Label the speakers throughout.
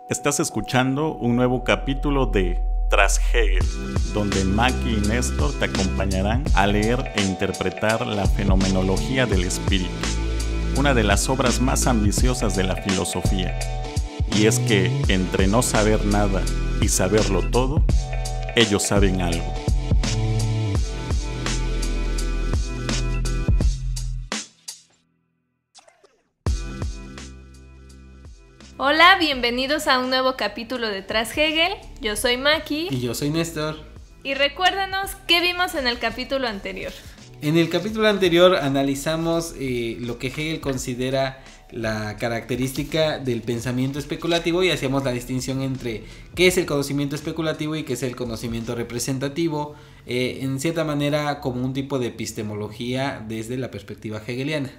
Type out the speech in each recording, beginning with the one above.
Speaker 1: Estás escuchando un nuevo capítulo de Tras Hegel, donde Maki y Néstor te acompañarán a leer e interpretar la fenomenología del espíritu, una de las obras más ambiciosas de la filosofía. Y es que entre no saber nada y saberlo todo, ellos saben algo.
Speaker 2: Hola, bienvenidos a un nuevo capítulo de Tras Hegel. Yo soy Maki.
Speaker 3: Y yo soy Néstor.
Speaker 2: Y recuérdanos qué vimos en el capítulo anterior.
Speaker 3: En el capítulo anterior analizamos lo que Hegel considera la característica del pensamiento especulativo y hacíamos la distinción entre qué es el conocimiento especulativo y qué es el conocimiento representativo, en cierta manera como un tipo de epistemología desde la perspectiva hegeliana.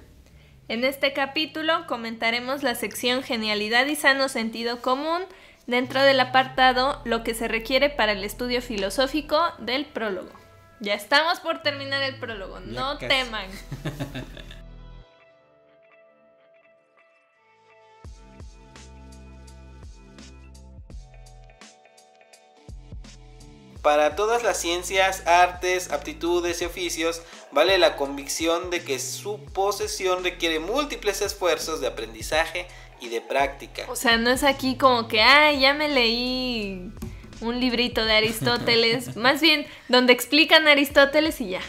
Speaker 2: En este capítulo comentaremos la sección Genialidad y sano sentido común dentro del apartado Lo que se requiere para el estudio filosófico del prólogo. Ya estamos por terminar el prólogo, no teman.
Speaker 3: Para todas las ciencias, artes, aptitudes y oficios, vale la convicción de que su posesión requiere múltiples esfuerzos de aprendizaje y de práctica.
Speaker 2: O sea, no es aquí como que, ya me leí un librito de Aristóteles, más bien donde explican a Aristóteles y ya.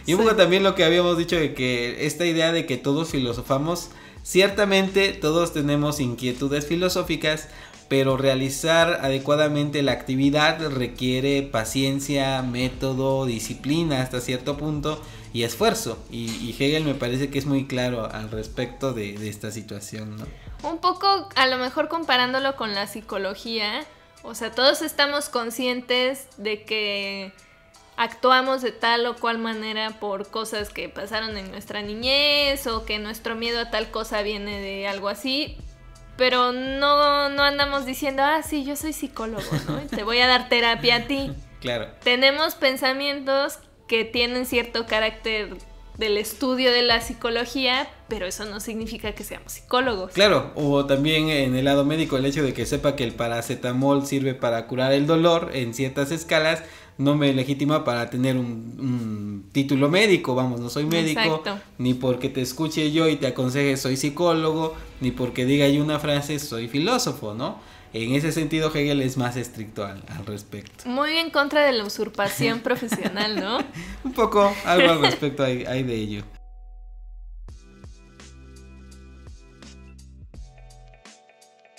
Speaker 3: Y un poco también lo que habíamos dicho de que esta idea de que todos filosofamos, ciertamente todos tenemos inquietudes filosóficas, pero realizar adecuadamente la actividad requiere paciencia, método, disciplina hasta cierto punto y esfuerzo. Y Hegel me parece que es muy claro al respecto de esta situación, ¿no?
Speaker 2: Un poco, a lo mejor comparándolo con la psicología, o sea, todos estamos conscientes de que actuamos de tal o cual manera por cosas que pasaron en nuestra niñez o que nuestro miedo a tal cosa viene de algo así. Pero no andamos diciendo, sí, yo soy psicólogo, ¿no? Y te voy a dar terapia a ti.
Speaker 3: Claro.
Speaker 2: Tenemos pensamientos que tienen cierto carácter del estudio de la psicología, pero eso no significa que seamos psicólogos.
Speaker 3: Claro, o también en el lado médico el hecho de que sepa que el paracetamol sirve para curar el dolor en ciertas escalas no me legitima para tener un título médico, vamos, no soy médico. Exacto. Ni porque te escuche yo y te aconseje soy psicólogo, ni porque diga yo una frase soy filósofo, ¿no? En ese sentido Hegel es más estricto al respecto.
Speaker 2: Muy en contra de la usurpación profesional, ¿no?
Speaker 3: Un poco, algo al respecto hay de ello.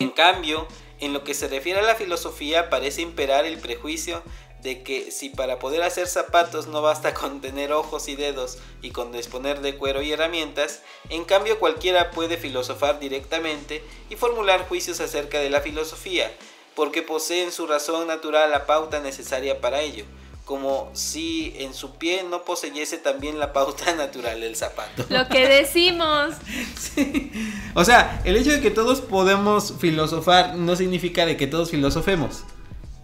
Speaker 3: En cambio, en lo que se refiere a la filosofía parece imperar el prejuicio de que si para poder hacer zapatos no basta con tener ojos y dedos y con disponer de cuero y herramientas, en cambio cualquiera puede filosofar directamente y formular juicios acerca de la filosofía, porque posee en su razón natural la pauta necesaria para ello, como si en su pie no poseyese también la pauta natural del zapato.
Speaker 2: Lo que decimos.
Speaker 3: Sí. O sea, el hecho de que todos podemos filosofar no significa de que todos filosofemos.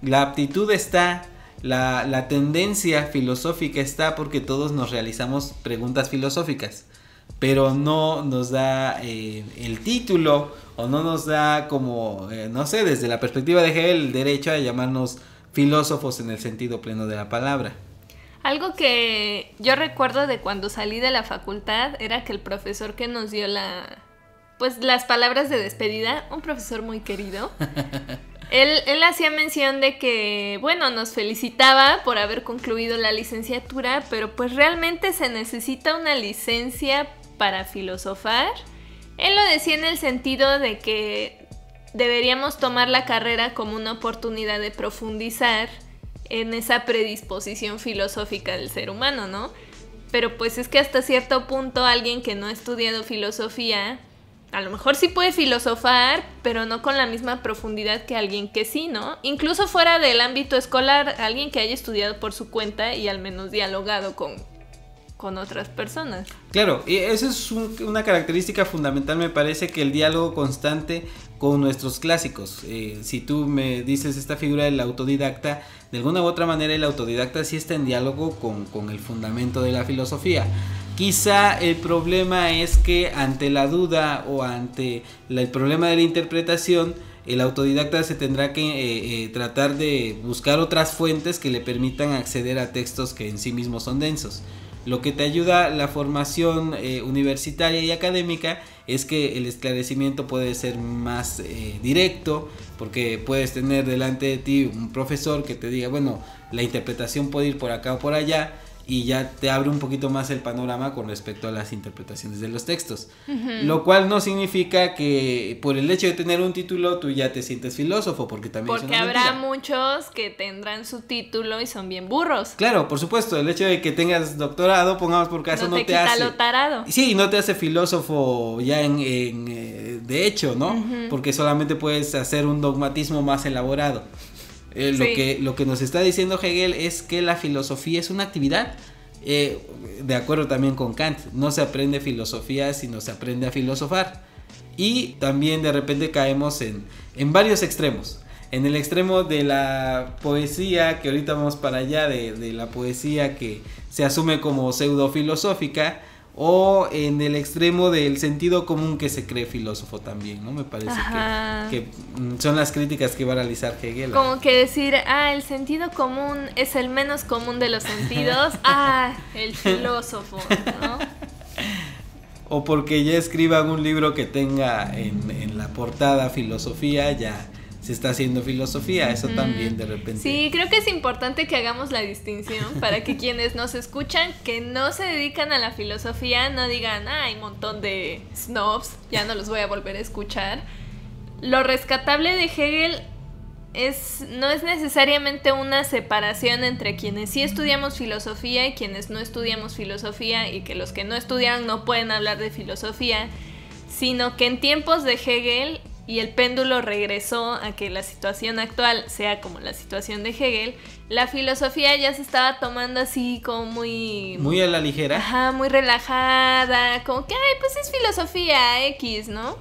Speaker 3: La aptitud está, la tendencia filosófica está porque todos nos realizamos preguntas filosóficas, pero no nos da el título o no nos da como, no sé, desde la perspectiva de Hegel el derecho a llamarnos filósofos en el sentido pleno de la palabra.
Speaker 2: Algo que yo recuerdo de cuando salí de la facultad era que el profesor que nos dio las palabras de despedida, un profesor muy querido, él hacía mención de que, bueno, nos felicitaba por haber concluido la licenciatura, pero pues realmente se necesita una licencia para filosofar. Él lo decía en el sentido de que deberíamos tomar la carrera como una oportunidad de profundizar en esa predisposición filosófica del ser humano, ¿no? Pero pues es que hasta cierto punto alguien que no ha estudiado filosofía a lo mejor sí puede filosofar, pero no con la misma profundidad que alguien que sí, ¿no? Incluso fuera del ámbito escolar, alguien que haya estudiado por su cuenta y al menos dialogado con otras personas.
Speaker 3: Claro, y eso es una característica fundamental, me parece, que el diálogo constante con nuestros clásicos. Si tú me dices esta figura del autodidacta, de alguna u otra manera el autodidacta sí está en diálogo con el fundamento de la filosofía. Quizá el problema es que ante la duda o ante el problema de la interpretación, el autodidacta se tendrá que tratar de buscar otras fuentes que le permitan acceder a textos que en sí mismos son densos. Lo que te ayuda la formación universitaria y académica es que el esclarecimiento puede ser más directo, porque puedes tener delante de ti un profesor que te diga, bueno, la interpretación puede ir por acá o por allá, y ya te abre un poquito más el panorama con respecto a las interpretaciones de los textos. Lo cual no significa que por el hecho de tener un título tú ya te sientes filósofo, porque también
Speaker 2: porque
Speaker 3: es una
Speaker 2: habrá
Speaker 3: mentira.
Speaker 2: muchos que tendrán su título y son bien burros.
Speaker 3: Claro, por supuesto, el hecho de que tengas doctorado, pongamos por caso, no te
Speaker 2: quita
Speaker 3: hace...
Speaker 2: lo tarado.
Speaker 3: Sí, no te hace filósofo ya de hecho, ¿no? Porque solamente puedes hacer un dogmatismo más elaborado.
Speaker 2: Sí.
Speaker 3: Lo que nos está diciendo Hegel es que la filosofía es una actividad, de acuerdo también con Kant, no se aprende filosofía sino se aprende a filosofar. Y también de repente caemos en varios extremos. En el extremo de la poesía, que ahorita vamos para allá, de la poesía que se asume como pseudo filosófica, o en el extremo del sentido común que se cree filósofo también, ¿no? Me parece que son las críticas que va a realizar Hegel.
Speaker 2: Como que decir, el sentido común es el menos común de los sentidos, el filósofo, ¿no?
Speaker 3: O porque ya escriban un libro que tenga en la portada filosofía, ya se está haciendo filosofía, eso también de repente.
Speaker 2: Sí, creo que es importante que hagamos la distinción para que quienes nos escuchan que no se dedican a la filosofía no digan, hay un montón de snobs, ya no los voy a volver a escuchar. Lo rescatable de Hegel no es necesariamente una separación entre quienes sí estudiamos filosofía y quienes no estudiamos filosofía, y que los que no estudian no pueden hablar de filosofía, sino que en tiempos de Hegel, y el péndulo regresó a que la situación actual sea como la situación de Hegel, la filosofía ya se estaba tomando así como muy
Speaker 3: a la ligera.
Speaker 2: Ajá, muy relajada, como que, pues es filosofía X, ¿no?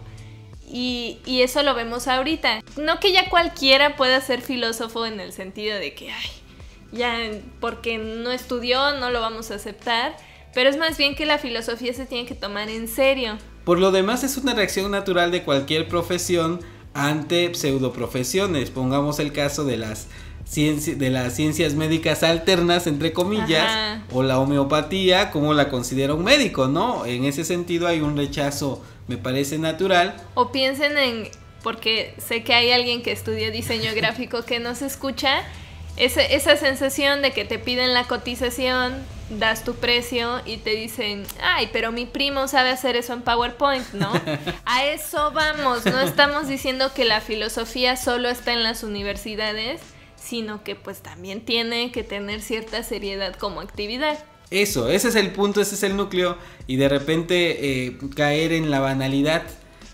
Speaker 2: Y eso lo vemos ahorita. No que ya cualquiera pueda ser filósofo en el sentido de que, ya porque no estudió no lo vamos a aceptar, pero es más bien que la filosofía se tiene que tomar en serio.
Speaker 3: Por lo demás, es una reacción natural de cualquier profesión ante pseudoprofesiones. Pongamos el caso de las ciencias médicas alternas, entre comillas, o la homeopatía, como la considera un médico, ¿no? En ese sentido hay un rechazo, me parece natural.
Speaker 2: O piensen porque sé que hay alguien que estudió diseño gráfico que nos escucha, esa sensación de que te piden la cotización, das tu precio y te dicen, pero mi primo sabe hacer eso en PowerPoint, ¿no? A eso vamos, no estamos diciendo que la filosofía solo está en las universidades, sino que pues también tiene que tener cierta seriedad como actividad.
Speaker 3: Ese es el punto, ese es el núcleo, y de repente caer en la banalidad,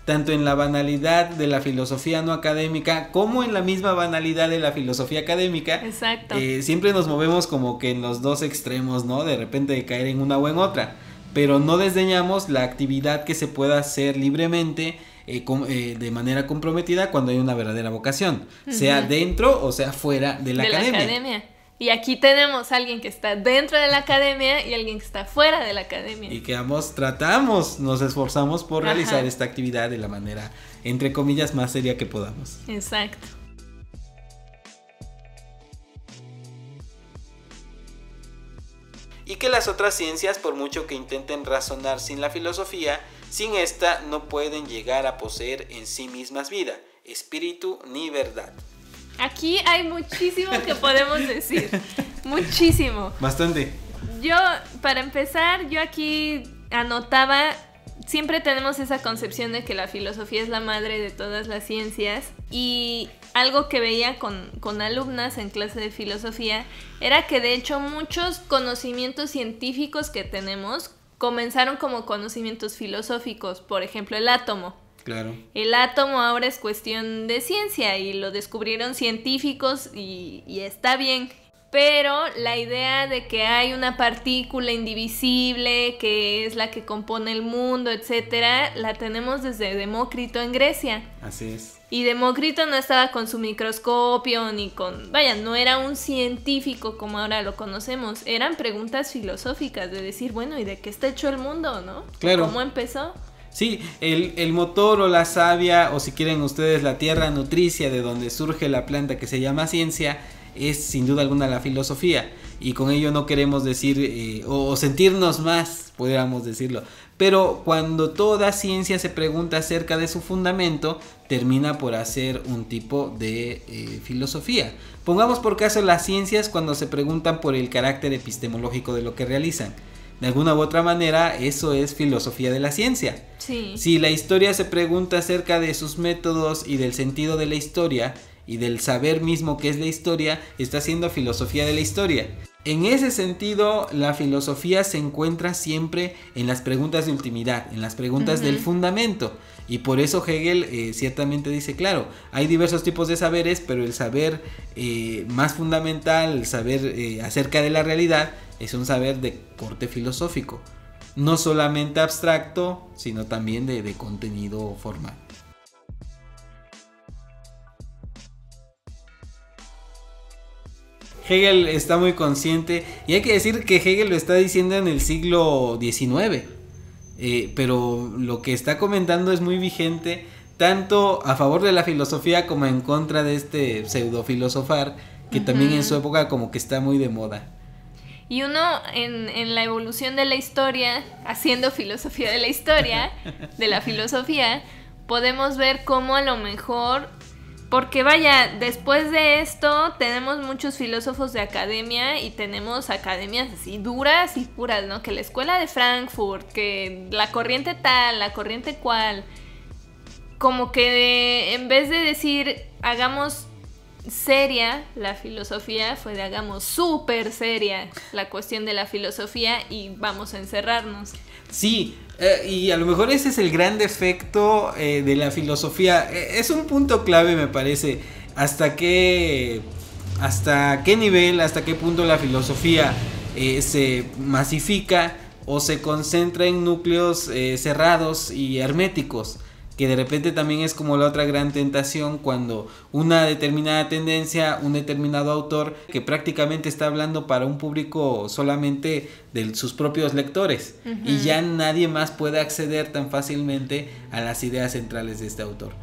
Speaker 3: tanto en la banalidad de la filosofía no académica como en la misma banalidad de la filosofía académica.
Speaker 2: Exacto.
Speaker 3: Siempre nos movemos como que en los dos extremos, ¿no? De repente de caer en una o en otra, pero no desdeñamos la actividad que se pueda hacer libremente, de manera comprometida cuando hay una verdadera vocación, sea dentro o sea fuera de la academia.
Speaker 2: Y aquí tenemos a alguien que está dentro de la academia y alguien que está fuera de la academia.
Speaker 3: Y que ambos nos esforzamos por realizar esta actividad de la manera, entre comillas, más seria que podamos.
Speaker 2: Exacto.
Speaker 3: Y que las otras ciencias, por mucho que intenten razonar sin la filosofía, sin esta no pueden llegar a poseer en sí mismas vida, espíritu ni verdad.
Speaker 2: Aquí hay muchísimo que podemos decir, muchísimo.
Speaker 3: Bastante.
Speaker 2: Para empezar, yo aquí anotaba, siempre tenemos esa concepción de que la filosofía es la madre de todas las ciencias, y algo que veía con alumnas en clase de filosofía era que de hecho muchos conocimientos científicos que tenemos comenzaron como conocimientos filosóficos, por ejemplo el átomo.
Speaker 3: Claro.
Speaker 2: El átomo ahora es cuestión de ciencia y lo descubrieron científicos y está bien. Pero la idea de que hay una partícula indivisible que es la que compone el mundo, etcétera, la tenemos desde Demócrito en Grecia.
Speaker 3: Así es.
Speaker 2: Y Demócrito no estaba con su microscopio no era un científico como ahora lo conocemos. Eran preguntas filosóficas de decir, bueno, ¿y de qué está hecho el mundo, no?
Speaker 3: Claro.
Speaker 2: ¿Cómo empezó?
Speaker 3: Sí, el motor o la savia, o si quieren ustedes la tierra nutricia de donde surge la planta que se llama ciencia, es sin duda alguna la filosofía. Y con ello no queremos decir o sentirnos más, podríamos decirlo. Pero cuando toda ciencia se pregunta acerca de su fundamento, termina por hacer un tipo de filosofía. Pongamos por caso las ciencias cuando se preguntan por el carácter epistemológico de lo que realizan. De alguna u otra manera, eso es filosofía de la ciencia.
Speaker 2: Sí.
Speaker 3: Si la historia se pregunta acerca de sus métodos y del sentido de la historia y del saber mismo que es la historia, está haciendo filosofía de la historia. En ese sentido, la filosofía se encuentra siempre en las preguntas de ultimidad, en las preguntas del fundamento. Y por eso Hegel ciertamente dice, claro, hay diversos tipos de saberes, pero el saber más fundamental, el saber acerca de la realidad, es un saber de corte filosófico. No solamente abstracto, sino también de contenido formal. Hegel está muy consciente, y hay que decir que Hegel lo está diciendo en el siglo XIX, pero lo que está comentando es muy vigente tanto a favor de la filosofía como en contra de este pseudofilosofar que también en su época como que está muy de moda.
Speaker 2: Y uno en la evolución de la historia, haciendo filosofía de la historia, de la filosofía, podemos ver cómo a lo mejor... Porque vaya, después de esto tenemos muchos filósofos de academia y tenemos academias así duras y puras, ¿no? Que la escuela de Frankfurt, que la corriente tal, la corriente cual. Como que en vez de decir hagamos seria la filosofía, fue de hagamos súper seria la cuestión de la filosofía y vamos a encerrarnos.
Speaker 3: Sí, y a lo mejor ese es el gran defecto de la filosofía. Es un punto clave, me parece. ¿Hasta qué nivel, hasta qué punto la filosofía se masifica o se concentra en núcleos cerrados y herméticos? Que de repente también es como la otra gran tentación cuando una determinada tendencia, un determinado autor que prácticamente está hablando para un público solamente de sus propios lectores y ya nadie más puede acceder tan fácilmente a las ideas centrales de este autor.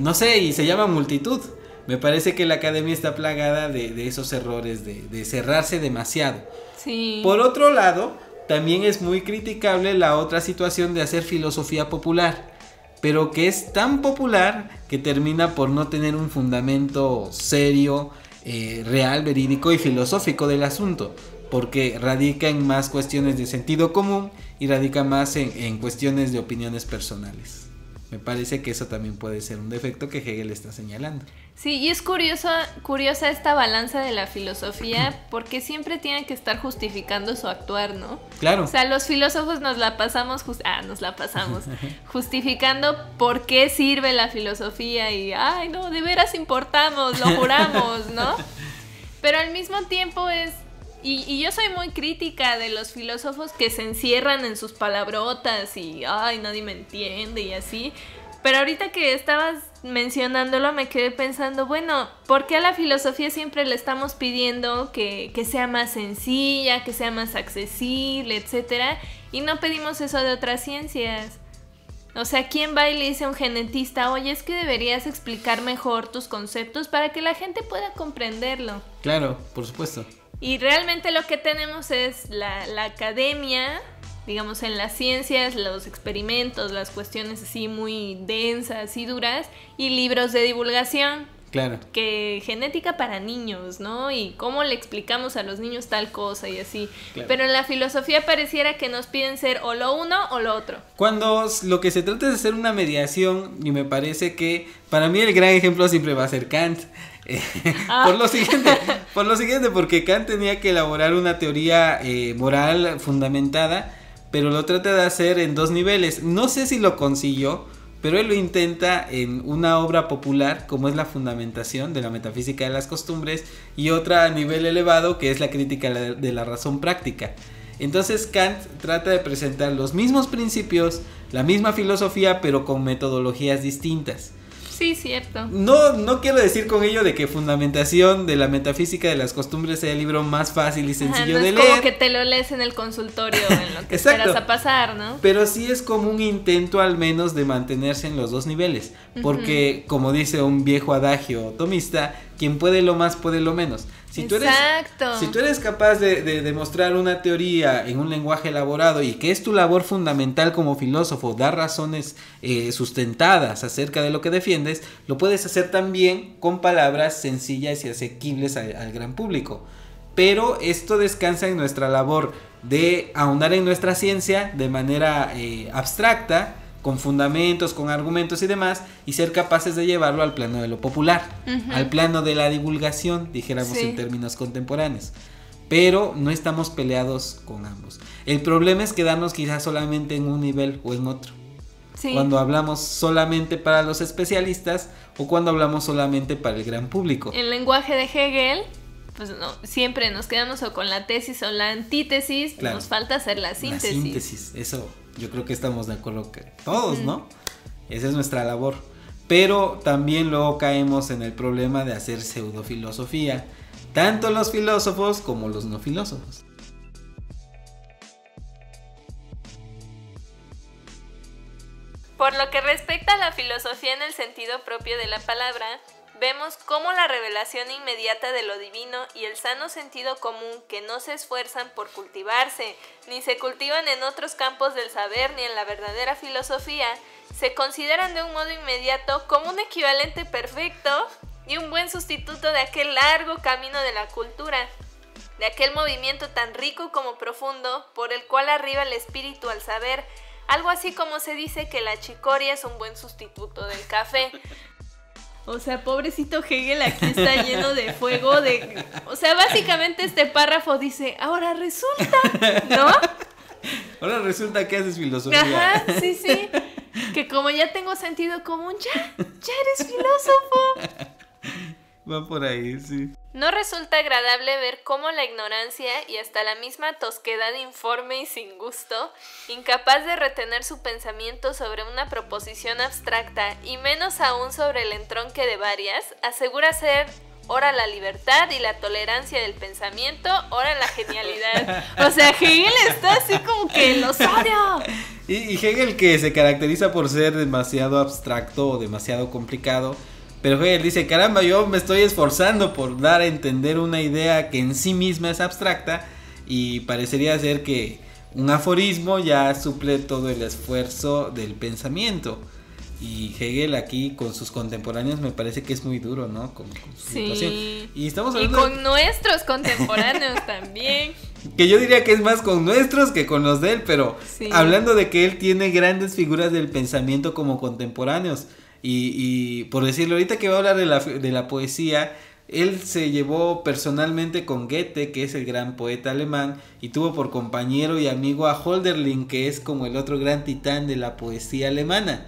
Speaker 3: No sé, y se llama multitud. Me parece que la academia está plagada de esos errores, de cerrarse demasiado.
Speaker 2: Sí.
Speaker 3: Por otro lado, también es muy criticable la otra situación de hacer filosofía popular, pero que es tan popular que termina por no tener un fundamento serio, real, verídico y filosófico del asunto, porque radica en más cuestiones de sentido común y radica más en cuestiones de opiniones personales. Me parece que eso también puede ser un defecto que Hegel está señalando.
Speaker 2: Sí, y es curiosa esta balanza de la filosofía porque siempre tiene que estar justificando su actuar, ¿no?
Speaker 3: Claro.
Speaker 2: O sea, los filósofos nos la pasamos justificando por qué sirve la filosofía y, ay, no, de veras importamos, lo juramos, ¿no? Pero al mismo tiempo es... Y yo soy muy crítica de los filósofos que se encierran en sus palabrotas y, ay, nadie me entiende y así. Pero ahorita que estabas mencionándolo me quedé pensando, bueno, ¿por qué a la filosofía siempre le estamos pidiendo que sea más sencilla, que sea más accesible, etcétera? Y no pedimos eso de otras ciencias. O sea, ¿quién va y le dice a un genetista, oye, es que deberías explicar mejor tus conceptos para que la gente pueda comprenderlo?
Speaker 3: Claro, por supuesto.
Speaker 2: Y realmente lo que tenemos es la academia, digamos en las ciencias, los experimentos, las cuestiones así muy densas y duras, y libros de divulgación.
Speaker 3: Claro.
Speaker 2: Que genética para niños, ¿no? Y cómo le explicamos a los niños tal cosa y así.
Speaker 3: Claro.
Speaker 2: Pero en la filosofía pareciera que nos piden ser o lo uno o lo otro.
Speaker 3: Cuando lo que se trata es de hacer una mediación, y me parece que para mí el gran ejemplo siempre va a ser Kant. Por lo siguiente, porque Kant tenía que elaborar una teoría moral fundamentada, pero lo trata de hacer en dos niveles. No sé si lo consiguió, pero él lo intenta en una obra popular como es la Fundamentación de la Metafísica de las Costumbres, y otra a nivel elevado que es la Crítica de la Razón Práctica. Entonces Kant trata de presentar los mismos principios, la misma filosofía, pero con metodologías distintas.
Speaker 2: Sí, cierto.
Speaker 3: No quiero decir con ello de que Fundamentación de la Metafísica de las Costumbres sea el libro más fácil y sencillo
Speaker 2: no
Speaker 3: de
Speaker 2: es
Speaker 3: leer.
Speaker 2: como que te lo lees en el consultorio, en lo que esperas a pasar, ¿no?
Speaker 3: Pero sí es como un intento al menos de mantenerse en los dos niveles. Porque, como dice un viejo adagio tomista, quien puede lo más puede lo menos. Si tú eres capaz de demostrar una teoría en un lenguaje elaborado y que es tu labor fundamental como filósofo, dar razones sustentadas acerca de lo que defiendes, lo puedes hacer también con palabras sencillas y asequibles al gran público. Pero esto descansa en nuestra labor de ahondar en nuestra ciencia de manera abstracta, con fundamentos, con argumentos y demás, y ser capaces de llevarlo al plano de lo popular, al plano de la divulgación, dijéramos en términos contemporáneos. Pero no estamos peleados con ambos. El problema es quedarnos quizás solamente en un nivel o en otro. Sí. Cuando hablamos solamente para los especialistas o cuando hablamos solamente para el gran público.
Speaker 2: El lenguaje de Hegel, pues no, siempre nos quedamos o con la tesis o la antítesis, claro. Nos falta hacer la síntesis.
Speaker 3: La síntesis, eso yo creo que estamos de acuerdo que todos, ¿no? Esa es nuestra labor. Pero también luego caemos en el problema de hacer pseudofilosofía, tanto los filósofos como los no filósofos.
Speaker 2: Por lo que respecta a la filosofía en el sentido propio de la palabra, vemos cómo la revelación inmediata de lo divino y el sano sentido común que no se esfuerzan por cultivarse, ni se cultivan en otros campos del saber ni en la verdadera filosofía, se consideran de un modo inmediato como un equivalente perfecto y un buen sustituto de aquel largo camino de la cultura, de aquel movimiento tan rico como profundo por el cual arriba el espíritu al saber, algo así como se dice que la chicoria es un buen sustituto del café. O sea, pobrecito Hegel aquí está lleno de fuego, o sea, básicamente este párrafo dice, ahora resulta, ¿no?
Speaker 3: Ahora resulta que haces filosofía.
Speaker 2: Ajá, sí, que como ya tengo sentido común, ya eres filósofo.
Speaker 3: Va por ahí, sí.
Speaker 2: No resulta agradable ver cómo la ignorancia y hasta la misma tosquedad informe y sin gusto, incapaz de retener su pensamiento sobre una proposición abstracta y menos aún sobre el entronque de varias, asegura ser ora la libertad y la tolerancia del pensamiento, ora la genialidad. O sea, Hegel está así como que los odio.
Speaker 3: Y Hegel, que se caracteriza por ser demasiado abstracto o demasiado complicado, pero Hegel dice, caramba, yo me estoy esforzando por dar a entender una idea que en sí misma es abstracta, y parecería ser que un aforismo ya suple todo el esfuerzo del pensamiento. Y Hegel aquí con sus contemporáneos me parece que es muy duro, ¿no? Con su situación. Y estamos hablando
Speaker 2: con nuestros contemporáneos también.
Speaker 3: Que yo diría que es más con nuestros que con los de él, pero hablando de que él tiene grandes figuras del pensamiento como contemporáneos. Y por decirlo, ahorita que voy a hablar de la poesía, él se llevó personalmente con Goethe, que es el gran poeta alemán, y tuvo por compañero y amigo a Hölderlin, que es como el otro gran titán de la poesía alemana.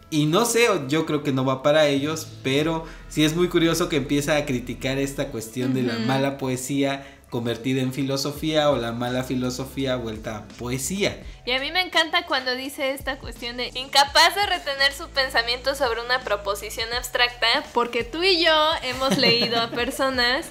Speaker 3: Y no sé, yo creo que no va para ellos, pero sí es muy curioso que empieza a criticar esta cuestión de la mala poesía convertida en filosofía o la mala filosofía vuelta a poesía.
Speaker 2: Y a mí me encanta cuando dice esta cuestión de incapaz de retener su pensamiento sobre una proposición abstracta, porque tú y yo hemos leído a personas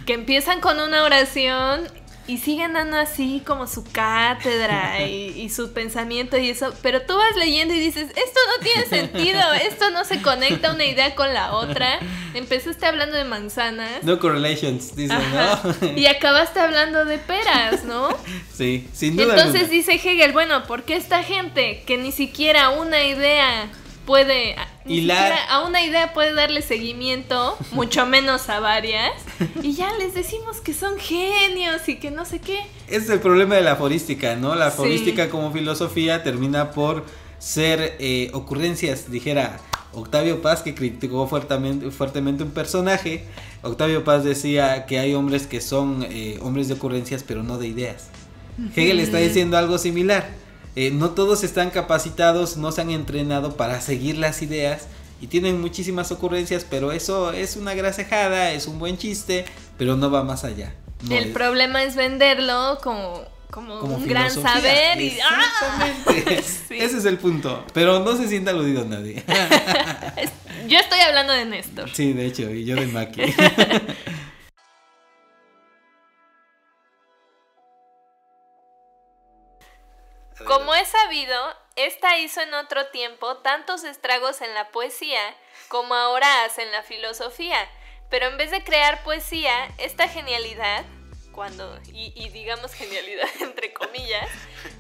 Speaker 2: que empiezan con una oración y siguen dando así como su cátedra y su pensamiento y eso, pero tú vas leyendo y dices, esto no tiene sentido, esto no se conecta una idea con la otra. Empezaste hablando de manzanas.
Speaker 3: No correlations, dicen, ¿no?
Speaker 2: Y acabaste hablando de peras, ¿no?
Speaker 3: Sí, sin duda.
Speaker 2: Entonces dice Hegel, bueno, ¿por qué esta gente que ni siquiera una idea puede... a una idea puede darle seguimiento, mucho menos a varias, y ya les decimos que son genios y que no sé qué?
Speaker 3: Ese es el problema de la aforística, ¿no? La aforística como filosofía termina por ser ocurrencias, dijera Octavio Paz, que criticó fuertemente un personaje. Octavio Paz decía que hay hombres que son hombres de ocurrencias, pero no de ideas. Hegel está diciendo algo similar. No todos están capacitados, no se han entrenado para seguir las ideas y tienen muchísimas ocurrencias, pero eso es una grasejada, es un buen chiste, pero no va más allá.
Speaker 2: El problema es venderlo como como
Speaker 4: como
Speaker 2: un gran
Speaker 4: filosofía.
Speaker 2: saber y
Speaker 4: Exactamente.
Speaker 2: Sí.
Speaker 4: Ese es el punto. Pero no se sienta aludido nadie.
Speaker 2: Yo estoy hablando de Néstor.
Speaker 4: Sí, de hecho, y yo de Maki.
Speaker 2: Como es sabido, esta hizo en otro tiempo tantos estragos en la poesía como ahora hace en la filosofía. Pero en vez de crear poesía, esta genialidad, y digamos genialidad entre comillas,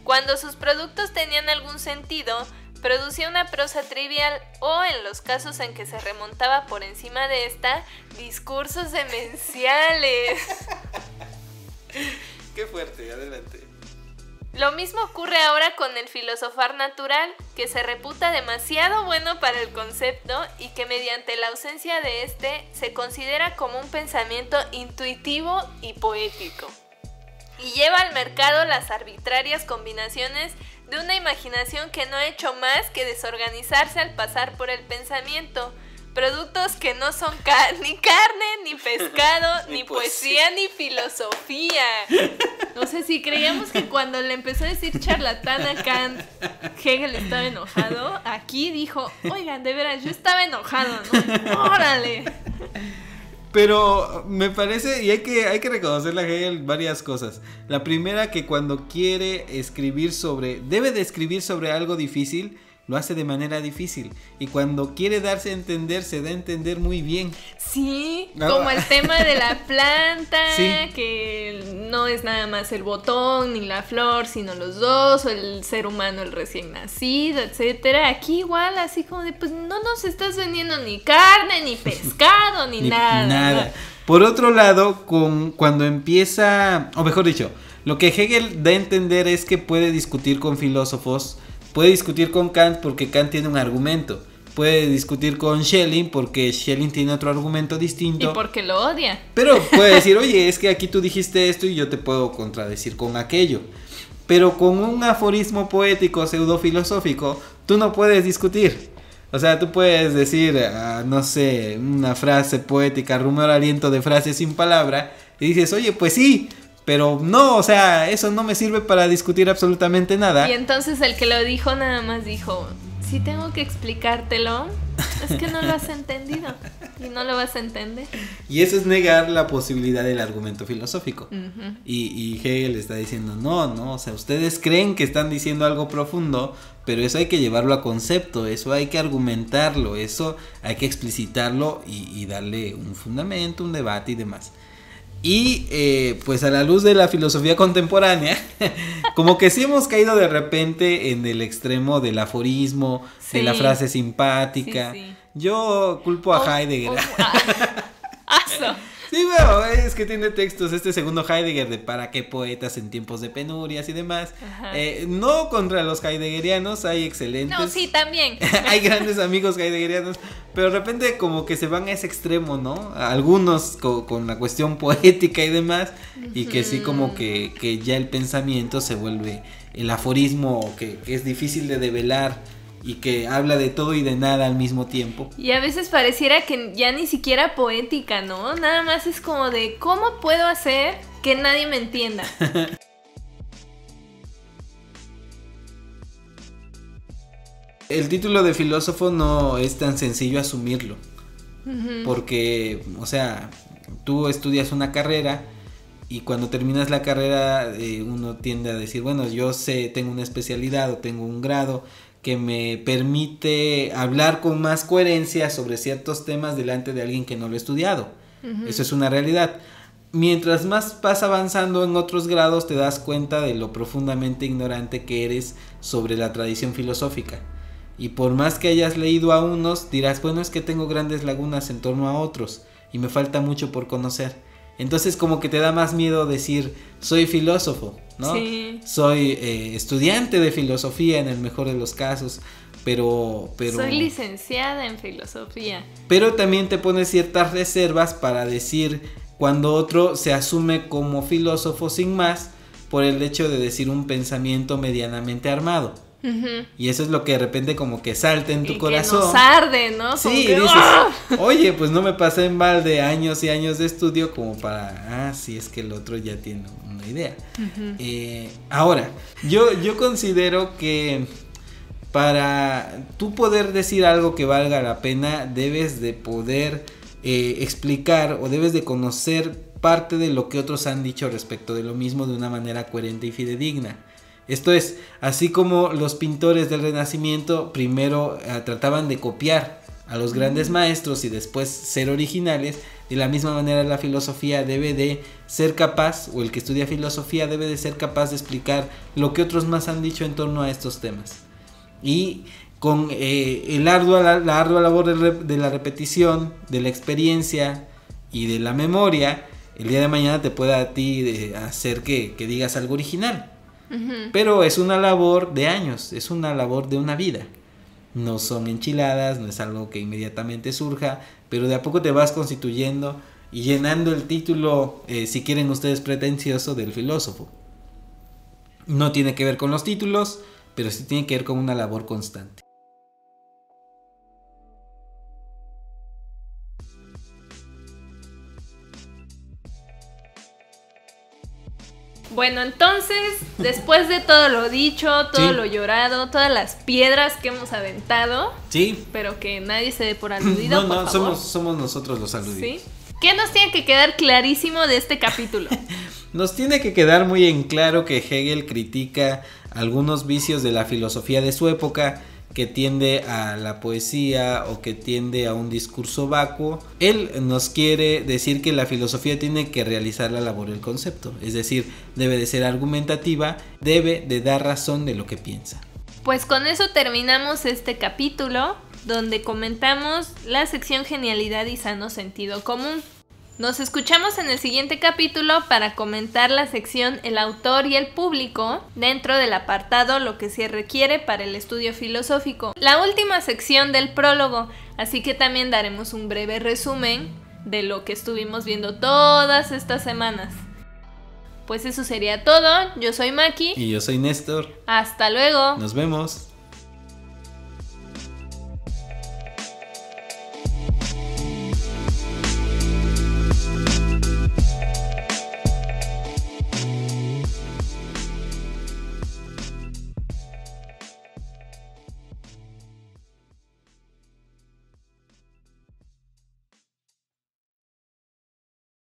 Speaker 2: cuando sus productos tenían algún sentido, producía una prosa trivial o, en los casos en que se remontaba por encima de esta, discursos demenciales.
Speaker 3: Qué fuerte, adelante.
Speaker 2: Lo mismo ocurre ahora con el filosofar natural, que se reputa demasiado bueno para el concepto y que mediante la ausencia de este se considera como un pensamiento intuitivo y poético. Y lleva al mercado las arbitrarias combinaciones de una imaginación que no ha hecho más que desorganizarse al pasar por el pensamiento. Productos que no son ni carne, ni pescado, ni poesía, ni filosofía. No sé si creíamos que cuando le empezó a decir charlatán a Kant, Hegel estaba enojado. Aquí dijo, oigan, de veras, yo estaba enojado, ¿no? ¡Órale!
Speaker 4: Pero me parece, y hay que reconocerle a Hegel varias cosas. La primera, que cuando quiere debe de escribir sobre algo difícil, lo hace de manera difícil. Y cuando quiere darse a entender, se da a entender muy bien.
Speaker 2: Sí, como el tema de la planta,
Speaker 4: sí,
Speaker 2: que no es nada más el botón ni la flor, sino los dos, o el ser humano, el recién nacido, etcétera. Aquí igual, así como de, pues no nos estás vendiendo ni carne, ni pescado, ni nada.
Speaker 4: Por otro lado, cuando empieza, o mejor dicho, lo que Hegel da a entender es que puede discutir con filósofos. Puede discutir con Kant porque Kant tiene un argumento. Puede discutir con Schelling porque Schelling tiene otro argumento distinto.
Speaker 2: Y porque lo odia.
Speaker 4: Pero puede decir, oye, es que aquí tú dijiste esto y yo te puedo contradecir con aquello. Pero con un aforismo poético pseudofilosófico, tú no puedes discutir. O sea, tú puedes decir, no sé, una frase poética, rumor aliento de frase sin palabra, y dices, oye, pues sí. Pero no, o sea, eso no me sirve para discutir absolutamente nada.
Speaker 2: Y entonces el que lo dijo nada más dijo, si tengo que explicártelo, es que no lo has entendido y no lo vas a entender.
Speaker 4: Y eso es negar la posibilidad del argumento filosófico.
Speaker 2: Uh-huh.
Speaker 4: Y Hegel está diciendo, no, o sea, ustedes creen que están diciendo algo profundo, pero eso hay que llevarlo a concepto, eso hay que argumentarlo, eso hay que explicitarlo y darle un fundamento, un debate y demás. Y pues a la luz de la filosofía contemporánea, como que sí hemos caído de repente en el extremo del aforismo, sí, de la frase simpática. Sí. Yo culpo a Heidegger. Sí, bueno, es que tiene textos este segundo Heidegger de para qué poetas en tiempos de penurias y demás. No contra los heideggerianos, hay excelentes.
Speaker 2: No, sí, también.
Speaker 4: Hay grandes amigos heideggerianos, pero de repente como que se van a ese extremo, ¿no? Algunos con la cuestión poética y demás, y que sí como que ya el pensamiento se vuelve el aforismo que es difícil de develar y que habla de todo y de nada al mismo tiempo.
Speaker 2: Y a veces pareciera que ya ni siquiera poética, ¿no? Nada más es como de ¿cómo puedo hacer que nadie me entienda?
Speaker 4: El título de filósofo no es tan sencillo asumirlo. Uh-huh. Porque, o sea, tú estudias una carrera y cuando terminas la carrera uno tiende a decir, bueno, yo tengo una especialidad o tengo un grado que me permite hablar con más coherencia sobre ciertos temas delante de alguien que no lo ha estudiado. Uh-huh. Eso es una realidad. Mientras más vas avanzando en otros grados, te das cuenta de lo profundamente ignorante que eres sobre la tradición filosófica. Y por más que hayas leído a unos, dirás, bueno, es que tengo grandes lagunas en torno a otros y me falta mucho por conocer. Entonces como que te da más miedo decir, soy filósofo, ¿no? Sí. Soy estudiante de filosofía en el mejor de los casos, pero
Speaker 2: soy licenciada en filosofía.
Speaker 4: Pero también te pones ciertas reservas para decir cuando otro se asume como filósofo sin más por el hecho de decir un pensamiento medianamente armado. Y eso es lo que de repente como que salta en tu corazón.
Speaker 2: Que nos arde, ¿no?
Speaker 4: Sí,
Speaker 2: que,
Speaker 4: dices, oye, pues no me pasé en balde años y años de estudio como para, sí, es que el otro ya tiene una idea. Ahora, yo considero que para tú poder decir algo que valga la pena, debes de poder explicar o debes de conocer parte de lo que otros han dicho respecto de lo mismo de una manera coherente y fidedigna. Esto es, así como los pintores del Renacimiento primero trataban de copiar a los grandes maestros y después ser originales, de la misma manera la filosofía debe de ser capaz, o el que estudia filosofía debe de ser capaz de explicar lo que otros más han dicho en torno a estos temas. Y con la ardua labor de la repetición, de la experiencia y de la memoria, el día de mañana te pueda a ti hacer que digas algo original. Pero es una labor de años, es una labor de una vida. No son enchiladas, no es algo que inmediatamente surja, pero de a poco te vas constituyendo y llenando el título, si quieren ustedes, pretencioso del filósofo. No tiene que ver con los títulos, pero sí tiene que ver con una labor constante.
Speaker 2: Bueno, entonces, después de todo lo dicho, todo lo llorado, todas las piedras que hemos aventado, pero que nadie se dé por aludido, por favor.
Speaker 4: Somos nosotros los aludidos.
Speaker 2: ¿Sí? ¿Qué nos tiene que quedar clarísimo de este capítulo?
Speaker 4: Nos tiene que quedar muy en claro que Hegel critica algunos vicios de la filosofía de su época, que tiende a la poesía o que tiende a un discurso vacuo. Él nos quiere decir que la filosofía tiene que realizar la labor del concepto, es decir, debe de ser argumentativa, debe de dar razón de lo que piensa.
Speaker 2: Pues con eso terminamos este capítulo, donde comentamos la sección Genialidad y Sano Sentido Común. Nos escuchamos en el siguiente capítulo para comentar la sección El autor y el público dentro del apartado Lo que se requiere para el estudio filosófico, la última sección del prólogo, así que también daremos un breve resumen de lo que estuvimos viendo todas estas semanas. Pues eso sería todo, yo soy Maki.
Speaker 4: Y yo soy Néstor.
Speaker 2: Hasta luego.
Speaker 4: Nos vemos.